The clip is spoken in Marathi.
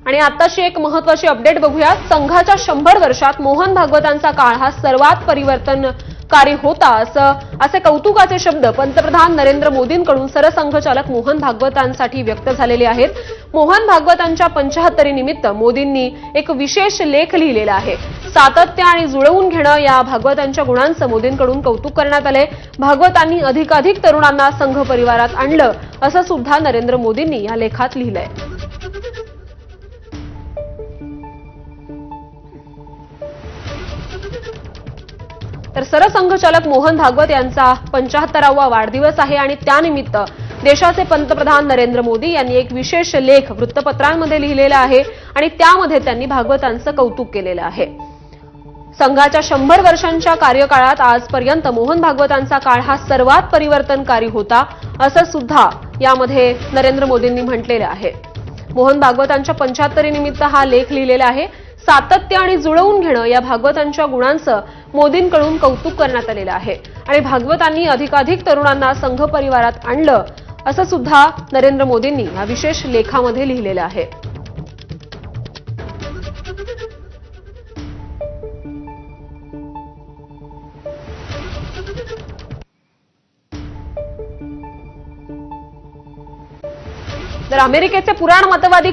आणि आताची एक महत्त्वाची अपडेट बघूया। संघाच्या 100 वर्षात मोहन भागवतांचा काळ हा सर्वात परिवर्तनकारी होता असे कौतुकाचे शब्द पंतप्रधान नरेंद्र मोदींकडून सरसंघचालक मोहन भागवतांसाठी व्यक्त झालेले आहेत। मोहन भागवतांच्या 75 निमित्त मोदींनी एक विशेष लेख लिहिलेला आहे। सातत्य आणि जुळवून घेणं या भागवतांच्या गुणांचं मोदींकडून कौतुक करण्यात आले। भागवतांनी अधिकाधिक तरुणांना संघ परिवारात आणलं असं सुद्धा नरेंद्र मोदींनी या लेखात लिहिलंय। तर सरसंघचालक मोहन भागवत यांचा 75वा वाढदिवस आहे आणि त्यानिमित्त देशाचे पंतप्रधान नरेंद्र मोदी यांनी एक विशेष लेख वृत्तपत्रांमध्ये लिहिलेला आहे आणि त्यामध्ये त्यांनी भागवतांचं कौतुक केलेलं आहे। संघाच्या 100 वर्षांच्या कार्यकाळात आजपर्यंत मोहन भागवतांचा काळ हा सर्वात परिवर्तनकारी होता असं सुद्धा यामध्ये नरेंद्र मोदींनी म्हटलेलं आहे। मोहन भागवतांच्या 75 निमित्त हा लेख लिहिलेला आहे। सातत्य आणि जुळवून घेणं या भागवतांच्या गुणांचं मोदींकडून कौतुक करण्यात आलेलं आहे आणि भागवतांनी अधिकाधिक तरुणांना संघ परिवारात आणलं असं सुद्धा नरेंद्र मोदींनी या विशेष लेखामध्ये लिहिलेलं आहे। तर अमेरिकेचे पुराणमतवादी